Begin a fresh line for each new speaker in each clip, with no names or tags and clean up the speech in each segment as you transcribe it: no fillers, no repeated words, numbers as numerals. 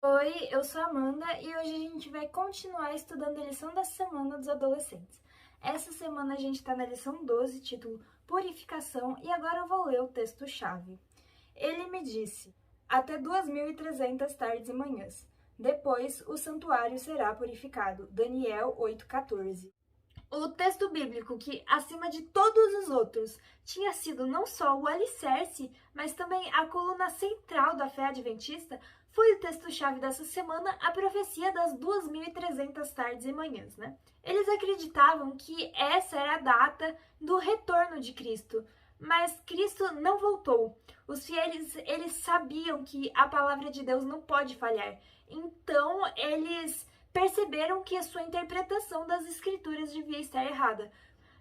Oi, eu sou a Amanda e hoje a gente vai continuar estudando a lição da semana dos adolescentes. Essa semana a gente está na lição 12, título Purificação, e agora eu vou ler o texto-chave. Ele me disse: até 2.300 tardes e manhãs. Depois o santuário será purificado. Daniel 8,14. O texto bíblico que, acima de todos os outros, tinha sido não só o alicerce, mas também a coluna central da fé adventista, foi o texto-chave dessa semana, a profecia das 2.300 tardes e manhãs, né? Eles acreditavam que essa era a data do retorno de Cristo, mas Cristo não voltou. Os fiéis, eles sabiam que a palavra de Deus não pode falhar. Então, eles perceberam que a sua interpretação das escrituras devia estar errada.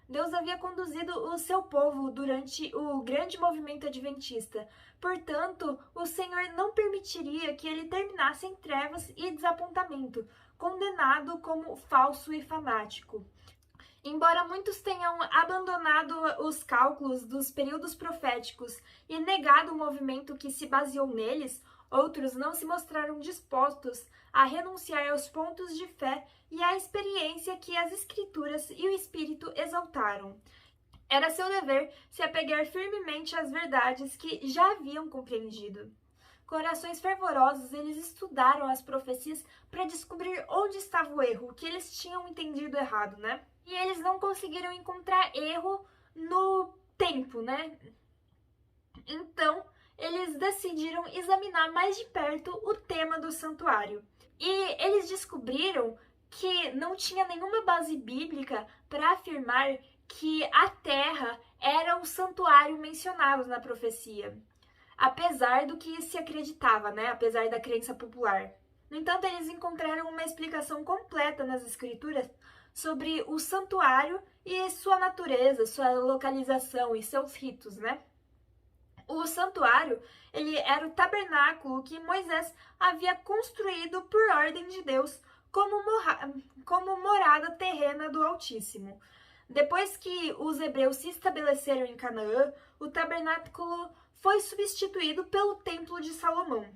Deus havia conduzido o seu povo durante o grande movimento adventista. Portanto, o Senhor não permitiria que ele terminasse em trevas e desapontamento, condenado como falso e fanático. Embora muitos tenham abandonado os cálculos dos períodos proféticos e negado o movimento que se baseou neles, outros não se mostraram dispostos a renunciar aos pontos de fé e à experiência que as Escrituras e o Espírito exaltaram. Era seu dever se apegar firmemente às verdades que já haviam compreendido. Corações fervorosos, eles estudaram as profecias para descobrir onde estava o erro, o que eles tinham entendido errado, né? E eles não conseguiram encontrar erro no tempo, né? Então, eles decidiram examinar mais de perto o tema do santuário. E eles descobriram que não tinha nenhuma base bíblica para afirmar que a terra era o santuário mencionado na profecia, apesar do que se acreditava, né? Apesar da crença popular. No entanto, eles encontraram uma explicação completa nas escrituras sobre o santuário e sua natureza, sua localização e seus ritos, né? O santuário, ele era o tabernáculo que Moisés havia construído por ordem de Deus como morada terrena do Altíssimo. Depois que os hebreus se estabeleceram em Canaã, o tabernáculo foi substituído pelo Templo de Salomão.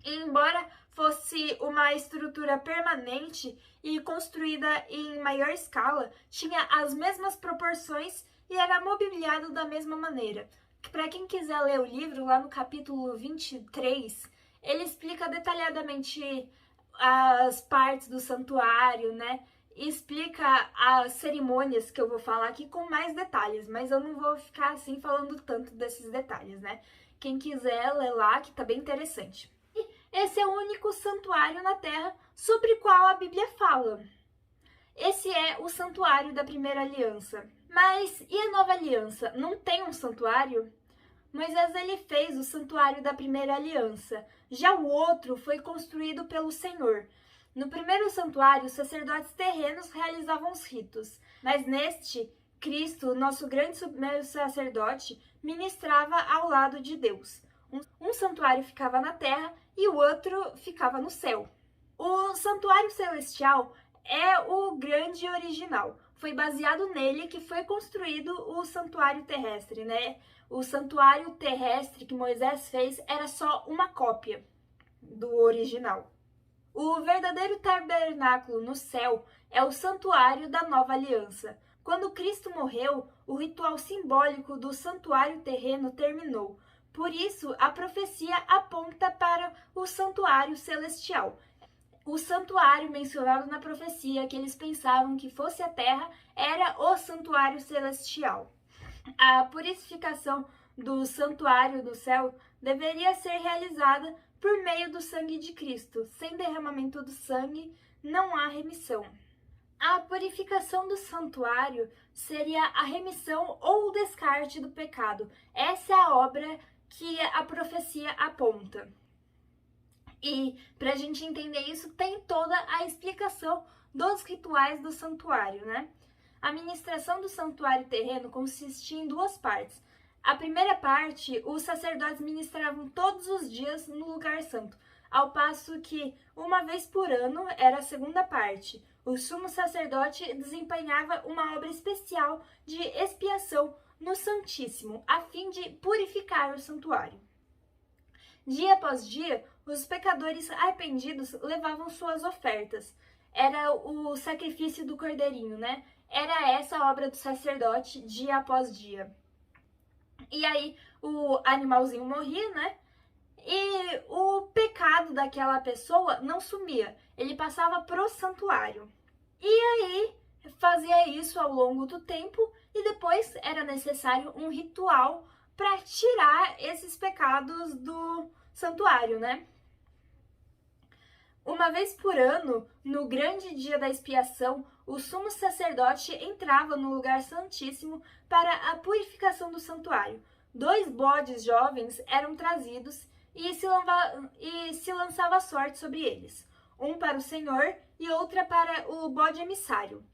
E embora fosse uma estrutura permanente e construída em maior escala, tinha as mesmas proporções e era mobiliado da mesma maneira. Para quem quiser ler o livro, lá no capítulo 23, ele explica detalhadamente as partes do santuário, né? E explica as cerimônias que eu vou falar aqui com mais detalhes, mas eu não vou ficar assim falando tanto desses detalhes, né? Quem quiser ler lá, que tá bem interessante. Esse é o único santuário na Terra sobre o qual a Bíblia fala. Esse é o santuário da primeira aliança. Mas e a nova aliança? Não tem um santuário? Moisés ele fez o santuário da primeira aliança. Já o outro foi construído pelo Senhor. No primeiro santuário, os sacerdotes terrenos realizavam os ritos, mas neste, Cristo, nosso grande sumo sacerdote, ministrava ao lado de Deus. Um santuário ficava na terra e o outro ficava no céu. O santuário celestial é o grande original. Foi baseado nele que foi construído o santuário terrestre, né? O santuário terrestre que Moisés fez era só uma cópia do original. O verdadeiro tabernáculo no céu é o santuário da nova aliança. Quando Cristo morreu, o ritual simbólico do santuário terreno terminou. Por isso, a profecia aponta para o santuário celestial. O santuário mencionado na profecia, que eles pensavam que fosse a terra, era o santuário celestial. A purificação do santuário do céu deveria ser realizada por meio do sangue de Cristo. Sem derramamento do sangue, não há remissão. A purificação do santuário seria a remissão ou o descarte do pecado. Essa é a obra que a profecia aponta. E para a gente entender isso, tem toda a explicação dos rituais do santuário, né? A ministração do santuário terreno consistia em duas partes. A primeira parte, os sacerdotes ministravam todos os dias no lugar santo, ao passo que, uma vez por ano, era a segunda parte. O sumo sacerdote desempenhava uma obra especial de expiação no Santíssimo, a fim de purificar o santuário. Dia após dia, os pecadores arrependidos levavam suas ofertas. Era o sacrifício do cordeirinho, né? Era essa a obra do sacerdote dia após dia. E aí o animalzinho morria, né? E o pecado daquela pessoa não sumia, ele passava pro santuário. E aí fazia isso ao longo do tempo e depois era necessário um ritual para tirar esses pecados do santuário, né? Uma vez por ano, no grande dia da expiação, o sumo sacerdote entrava no lugar santíssimo para a purificação do santuário. 2 bodes jovens eram trazidos e se lançava sorte sobre eles, um para o Senhor e outra para o bode emissário.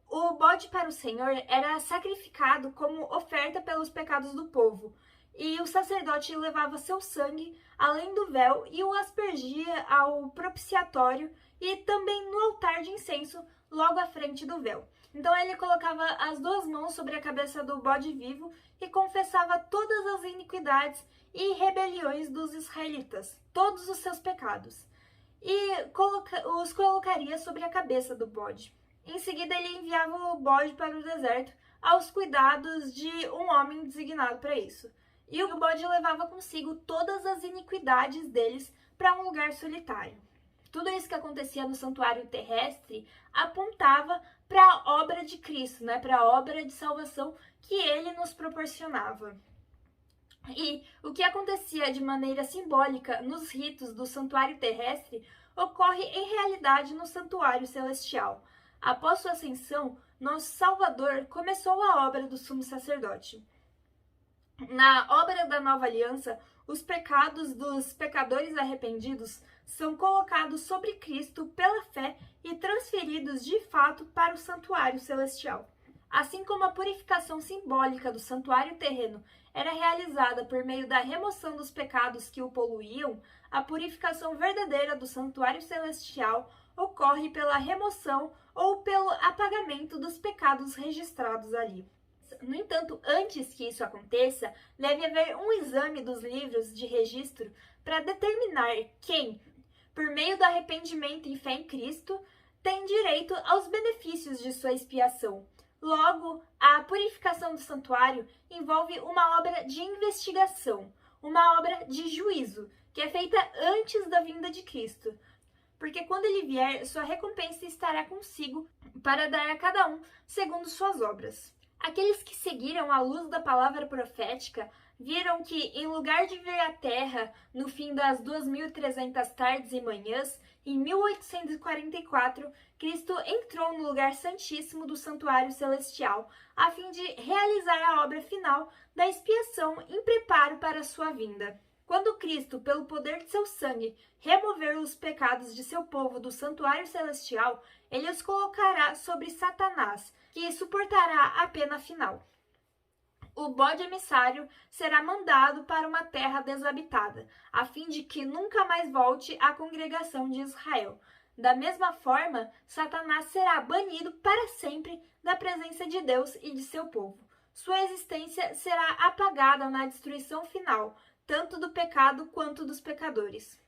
O bode para o Senhor era sacrificado como oferta pelos pecados do povo, e o sacerdote levava seu sangue além do véu e o aspergia ao propiciatório e também no altar de incenso logo à frente do véu. Então ele colocava as 2 mãos sobre a cabeça do bode vivo e confessava todas as iniquidades e rebeliões dos israelitas, todos os seus pecados, e os colocaria sobre a cabeça do bode. Em seguida ele enviava o bode para o deserto aos cuidados de um homem designado para isso. E o bode levava consigo todas as iniquidades deles para um lugar solitário. Tudo isso que acontecia no santuário terrestre apontava para a obra de Cristo, né? Para a obra de salvação que ele nos proporcionava. E o que acontecia de maneira simbólica nos ritos do santuário terrestre ocorre em realidade no santuário celestial. Após sua ascensão, nosso Salvador começou a obra do sumo sacerdote. Na obra da nova aliança, os pecados dos pecadores arrependidos são colocados sobre Cristo pela fé e transferidos de fato para o santuário celestial. Assim como a purificação simbólica do santuário terreno era realizada por meio da remoção dos pecados que o poluíam, a purificação verdadeira do santuário celestial ocorre pela remoção ou pelo apagamento dos pecados registrados ali. No entanto, antes que isso aconteça, deve haver um exame dos livros de registro para determinar quem, por meio do arrependimento e fé em Cristo, tem direito aos benefícios de sua expiação. Logo, a purificação do santuário envolve uma obra de investigação, uma obra de juízo, que é feita antes da vinda de Cristo. Porque quando ele vier, sua recompensa estará consigo para dar a cada um segundo suas obras. Aqueles que seguiram a luz da palavra profética viram que, em lugar de ver a terra no fim das 2.300 tardes e manhãs, em 1844, Cristo entrou no lugar santíssimo do santuário celestial, a fim de realizar a obra final da expiação em preparo para a sua vinda. Quando Cristo, pelo poder de seu sangue, remover os pecados de seu povo do santuário celestial, ele os colocará sobre Satanás, que suportará a pena final. O bode emissário será mandado para uma terra desabitada, a fim de que nunca mais volte à congregação de Israel. Da mesma forma, Satanás será banido para sempre da presença de Deus e de seu povo. Sua existência será apagada na destruição final, tanto do pecado quanto dos pecadores.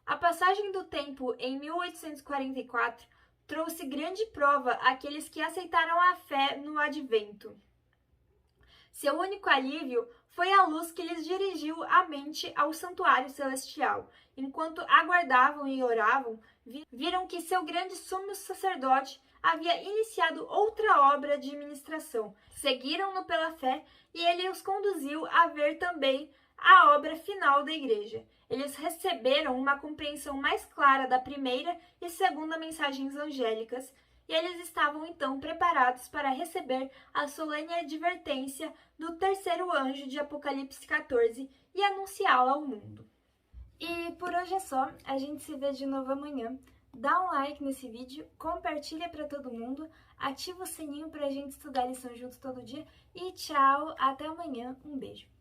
A passagem do tempo em 1844 trouxe grande prova àqueles que aceitaram a fé no advento. Seu único alívio foi a luz que lhes dirigiu a mente ao santuário celestial. Enquanto aguardavam e oravam, viram que seu grande sumo sacerdote havia iniciado outra obra de ministração. Seguiram-no pela fé e ele os conduziu a ver também a obra final da igreja. Eles receberam uma compreensão mais clara da primeira e segunda mensagens angélicas, e eles estavam então preparados para receber a solene advertência do terceiro anjo de Apocalipse 14 e anunciá-la ao mundo. E por hoje é só, a gente se vê de novo amanhã. Dá um like nesse vídeo, compartilha para todo mundo, ativa o sininho para a gente estudar a lição junto todo dia e tchau, até amanhã, um beijo.